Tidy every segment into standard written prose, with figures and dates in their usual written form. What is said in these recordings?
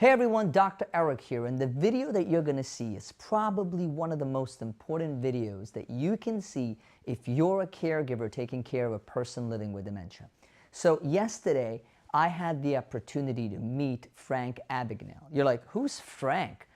Hey everyone, Dr. Eric here, and the video that you're going to see is probably one of the most important videos that you can see if you're a caregiver taking care of a person living with dementia. So yesterday, I had the opportunity to meet Frank Abagnale. You're like, who's Frank?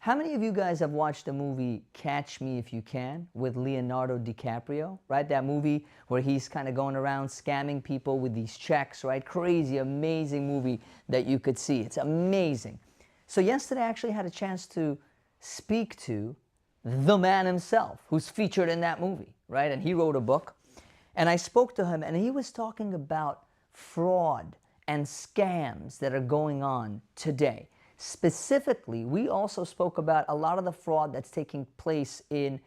How many of you guys have watched the movie Catch Me If You Can with Leonardo DiCaprio, right? That movie where he's kind of going around scamming people with these checks, right? Crazy, amazing movie that you could see. It's amazing. So yesterday I actually had a chance to speak to the man himself who's featured in that movie, right? And he wrote a book. And I spoke to him and he was talking about fraud and scams that are going on today. Specifically, we also spoke about a lot of the fraud that's taking place in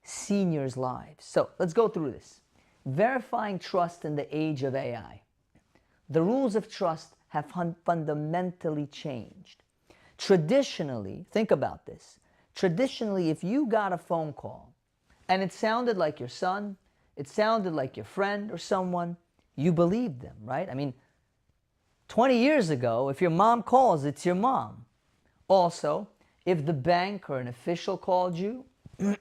seniors' lives. So let's go through this. Verifying trust in the age of AI. The rules of trust have fundamentally changed. Traditionally, think about this. Traditionally, if you got a phone call and it sounded like your son, it sounded like your friend or someone, you believed them, right? I mean, 20 years ago, if your mom calls, it's your mom. Also, if the bank or an official called you,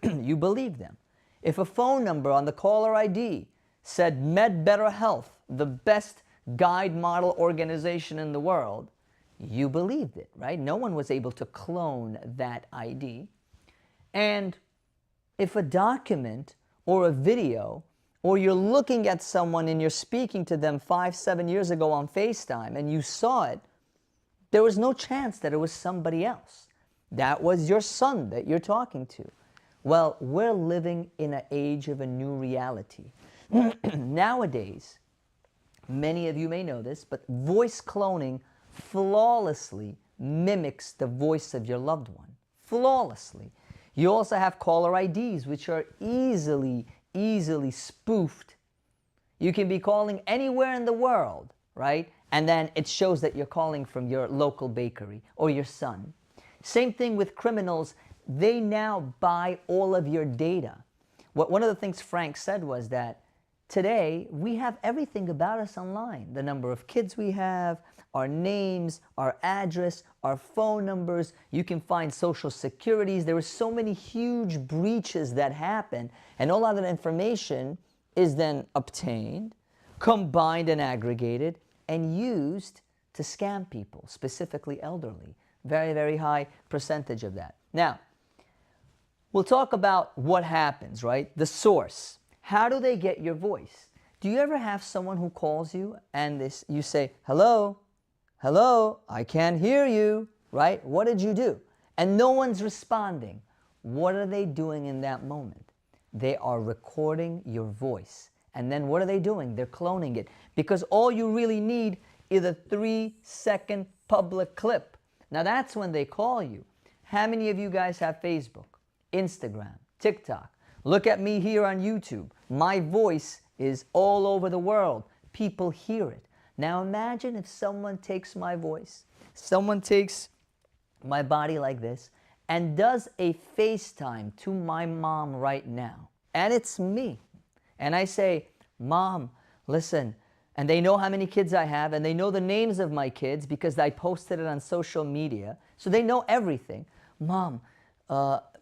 you believed them. If a phone number on the caller ID said Med Better Health, the best guide model organization in the world, you believed it, right? No one was able to clone that ID. And if a document or a video, or you're looking at someone and you're speaking to them 5, 7 years ago on FaceTime and you saw it, there was no chance that it was somebody else. That was your son that you're talking to. Well, we're living in an age of a new reality. Nowadays, many of you may know this, but voice cloning flawlessly mimics the voice of your loved one. Flawlessly. You also have caller IDs, which are easily spoofed. You can be calling anywhere in the world, right? And then it shows that you're calling from your local bakery or your son. Same thing with criminals. They now buy all of your data. One of the things Frank said was that today we have everything about us online. The number of kids we have, our names, our address, our phone numbers. You can find social securities. There are so many huge breaches that happen, and all of that information is then obtained, combined and aggregated, and used to scam people, specifically elderly. Very, very high percentage of that. Now, we'll talk about what happens, right? The source. How do they get your voice? Do you ever have someone who calls you and you say, hello, hello, I can't hear you, right? What did you do? And no one's responding. What are they doing in that moment? They are recording your voice. And then what are they doing? They're cloning it. Because all you really need is a 3-second public clip. Now that's when they call you. How many of you guys have Facebook, Instagram, TikTok? Look at me here on YouTube. My voice is all over the world. People hear it. Now imagine if someone takes my voice, someone takes my body like this, and does a FaceTime to my mom right now. And it's me. And I say, Mom, listen, and they know how many kids I have, and they know the names of my kids because I posted it on social media, so they know everything. Mom,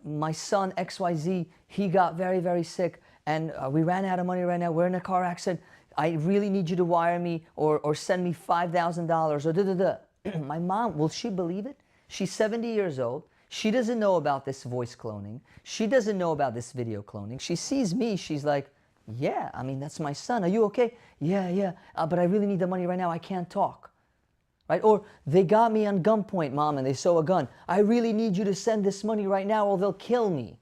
my son XYZ, he got very, very sick, and we ran out of money right now. We're in a car accident. I really need you to wire me or send me $5,000 or da-da-da. My mom, will she believe it? She's 70 years old. She doesn't know about this voice cloning. She doesn't know about this video cloning. She sees me. She's like, yeah, I mean, that's my son. Are you okay? Yeah, but I really need the money right now. I can't talk. Right? Or they got me on gunpoint, Mom, and they saw a gun. I really need you to send this money right now or they'll kill me.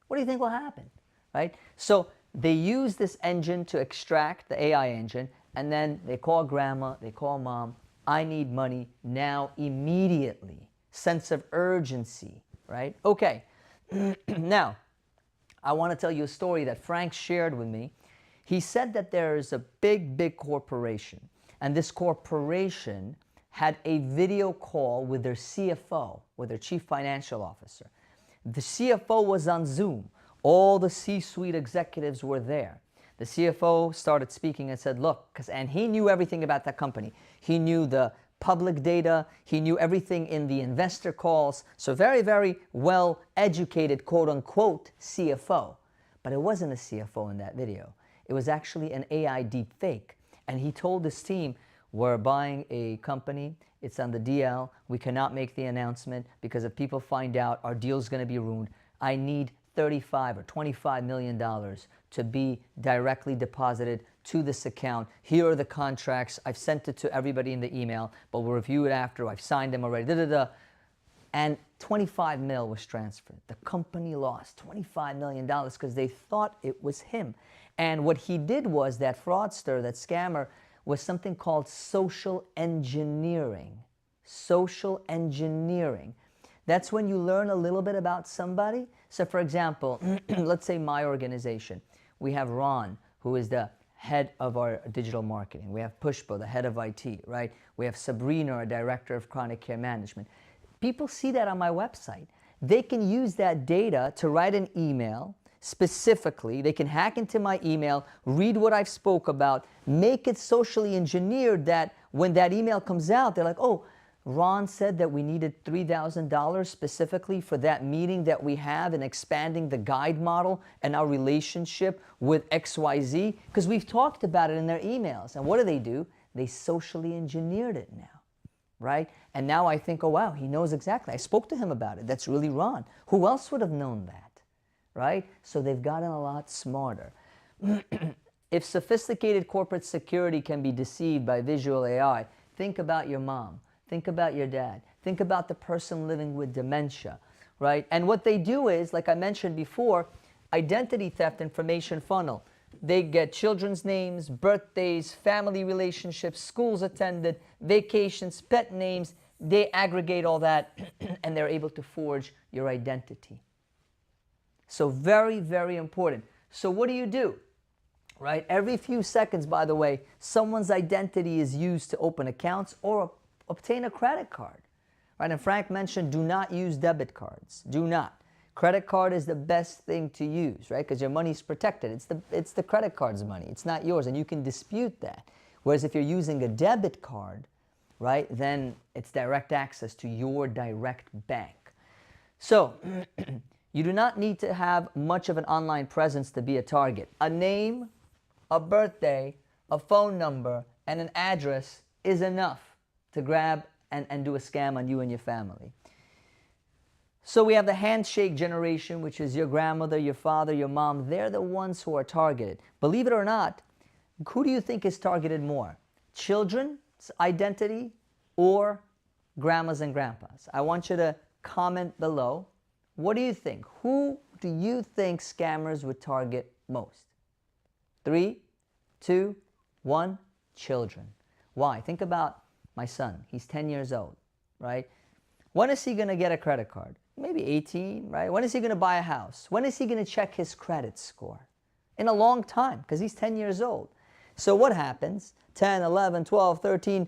What do you think will happen? Right? So they use this engine to extract, the AI engine, and then they call grandma, they call mom. I need money now, immediately. Sense of urgency, right? Okay. Now, I want to tell you a story that Frank shared with me. He said that there is a big corporation, and this corporation had a video call with their CFO, with their chief financial officer. The CFO was on Zoom. All the C-suite executives were there. The CFO started speaking and said, look, and he knew everything about that company. He knew the public data. He knew everything in the investor calls. So very, very well educated, quote unquote, CFO. But it wasn't a CFO in that video. It was actually an AI deep fake. And he told his team, we're buying a company. It's on the DL. We cannot make the announcement because if people find out, our deal's going to be ruined. I need $35 or $25 million to be directly deposited to this account. Here are the contracts. I've sent it to everybody in the email, but we'll review it after. I've signed them already. And 25 mil was transferred. The company lost $25 million because they thought it was him. And what he did was, that fraudster, that scammer, was something called social engineering. Social engineering. That's when you learn a little bit about somebody. So for example, let's say my organization. We have Ron, who is the head of our digital marketing. We have Pushpa, the head of IT, right? We have Sabrina, our director of chronic care management. People see that on my website. They can use that data to write an email specifically. They can hack into my email, read what I've spoke about, make it socially engineered that when that email comes out, they're like, oh, Ron said that we needed $3,000 specifically for that meeting that we have in expanding the guide model and our relationship with XYZ, because we've talked about it in their emails. And what do? They socially engineered it now, right? And now I think, oh, wow, he knows exactly. I spoke to him about it. That's really Ron. Who else would have known that, right? So they've gotten a lot smarter. If sophisticated corporate security can be deceived by visual AI, think about your mom. Think about your dad. Think about the person living with dementia, right? And what they do is, like I mentioned before, identity theft information funnel. They get children's names, birthdays, family relationships, schools attended, vacations, pet names. They aggregate all that and they're able to forge your identity. So very, very important. So what do? Right? Every few seconds, by the way, someone's identity is used to open accounts or obtain a credit card, right? And Frank mentioned, do not use debit cards. Do not. Credit card is the best thing to use, right? Because your money's protected. It's the credit card's money. It's not yours, and you can dispute that. Whereas if you're using a debit card, right, then it's direct access to your direct bank. So you do not need to have much of an online presence to be a target. A name, a birthday, a phone number, and an address is enough to grab and do a scam on you and your family. So we have the handshake generation, which is your grandmother, your father, your mom. They're the ones who are targeted. Believe it or not, who do you think is targeted more? Children's identity or grandmas and grandpas? I want you to comment below. What do you think? Who do you think scammers would target most? 3, 2, 1, children. Why? Think about my son. He's 10 years old, right? When is he going to get a credit card? Maybe 18, right? When is he going to buy a house? When is he going to check his credit score? In a long time, because he's 10 years old. So what happens? 10, 11, 12, 13,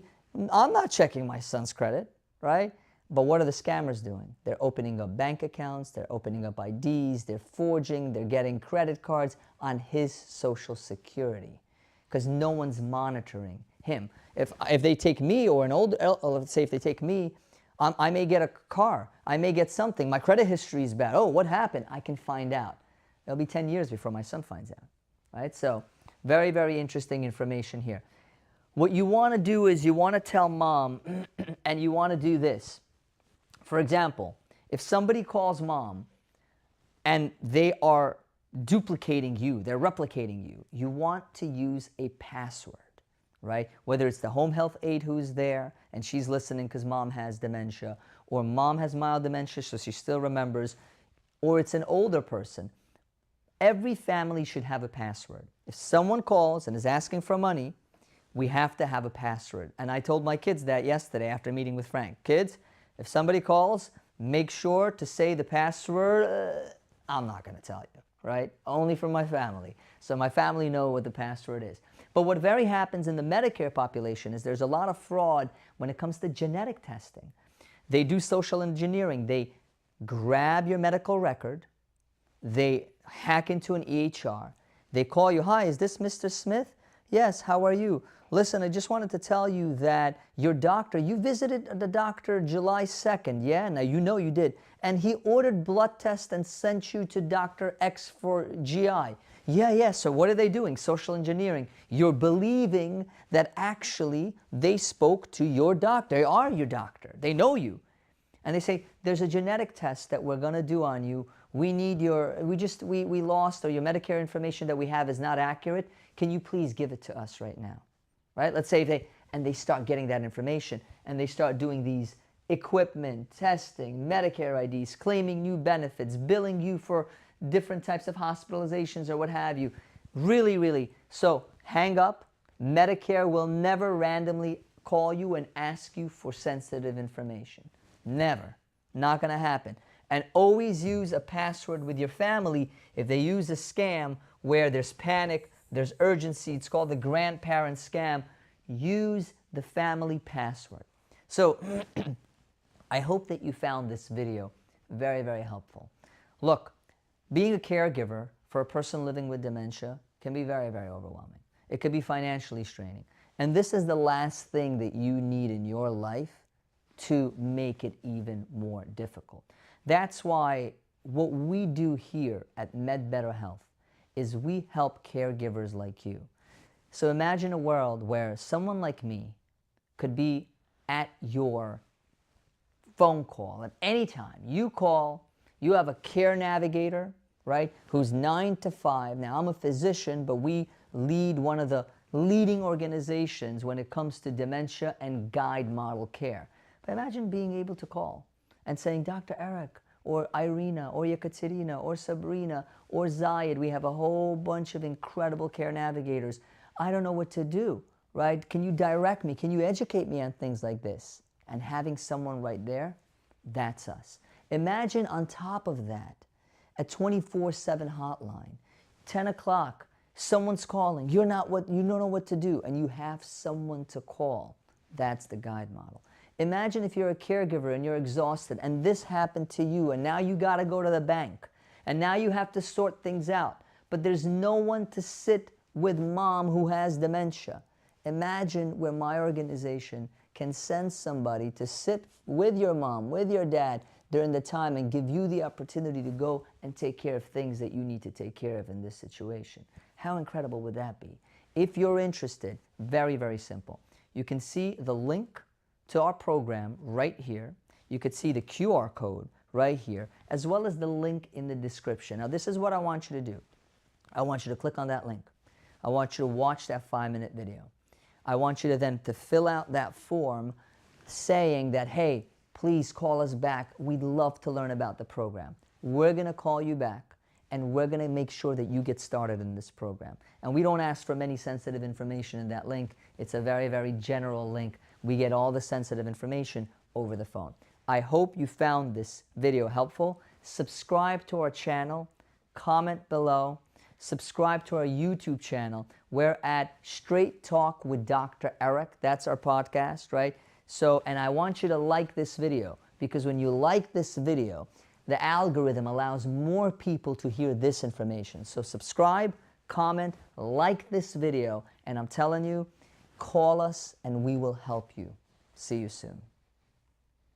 I'm not checking my son's credit, right? But what are the scammers doing? They're opening up bank accounts, they're opening up IDs, they're forging, they're getting credit cards on his Social Security, because no one's monitoring him. If they take me, or an older, let's say if they take me, I may get a car, I may get something, my credit history is bad. Oh, what happened? I can find out. It'll be 10 years before my son finds out, right? So very, very interesting information here. What you want to do is you want to tell mom, and you want to do this. For example, if somebody calls mom and they are duplicating you, they're replicating you, you want to use a password, right? Whether it's the home health aide who's there and she's listening because mom has dementia, or mom has mild dementia so she still remembers, or it's an older person. Every family should have a password. If someone calls and is asking for money, we have to have a password. And I told my kids that yesterday after meeting with Frank. Kids, if somebody calls, make sure to say the password. I'm not going to tell you, right? Only for my family. So my family know what the password is. But what very happens in the Medicare population is there's a lot of fraud when it comes to genetic testing. They do social engineering. They grab your medical record. They hack into an EHR. They call you, hi, is this Mr. Smith? Yes, how are you? listen, I just wanted to tell you that your doctor, you visited the doctor July 2nd. Yeah, now you know you did. And he ordered blood tests and sent you to Dr. X for GI. Yeah, so what are they doing? Social engineering. You're believing that actually they spoke to your doctor. They are your doctor. They know you. And they say, there's a genetic test that we're going to do on you. We need we lost, or your Medicare information that we have is not accurate. Can you please give it to us right now? Right? Let's say they start getting that information and they start doing these equipment, testing, Medicare IDs, claiming new benefits, billing you for different types of hospitalizations or what have you. Really, really. So hang up. Medicare will never randomly call you and ask you for sensitive information. Never. Not going to happen. And always use a password with your family. If they use a scam where there's panic, there's urgency, it's called the grandparent scam, use the family password. So I hope that you found this video very, very helpful. Look, being a caregiver for a person living with dementia can be very, very overwhelming. It could be financially straining. And this is the last thing that you need in your life to make it even more difficult. That's why what we do here at MedBetter Health is we help caregivers like you. So imagine a world where someone like me could be at your phone call at any time. You call, you have a care navigator, right, who's 9 to 5. Now, I'm a physician, but we lead one of the leading organizations when it comes to dementia and guide model care. But imagine being able to call and saying, Dr. Eric, or Irina, or Yekaterina, or Sabrina, or Zayed. We have a whole bunch of incredible care navigators. I don't know what to do, right? Can you direct me? Can you educate me on things like this? And having someone right there, that's us. Imagine on top of that, a 24/7 hotline, 10 o'clock, someone's calling, you don't know what to do, and you have someone to call. That's the guide model. Imagine if you're a caregiver and you're exhausted and this happened to you and now you got to go to the bank and now you have to sort things out, but there's no one to sit with mom who has dementia. Imagine where my organization can send somebody to sit with your mom, with your dad during the time and give you the opportunity to go and take care of things that you need to take care of in this situation. How incredible would that be? If you're interested, very, very simple. You can see the link to our program right here. You could see the QR code right here, as well as the link in the description. Now, this is what I want you to do. I want you to click on that link. I want you to watch that 5-minute video. I want you to then to fill out that form saying that, hey, please call us back. We'd love to learn about the program. We're going to call you back, and we're going to make sure that you get started in this program. And we don't ask for many sensitive information in that link. It's a very, very general link. We get all the sensitive information over the phone. I hope you found this video helpful. Subscribe to our channel, comment below, subscribe to our YouTube channel. We're at Straight Talk with Dr. Eric. That's our podcast, right? So, and I want you to like this video, because when you like this video, the algorithm allows more people to hear this information. So subscribe, comment, like this video, and I'm telling you, call us and we will help you. See you soon.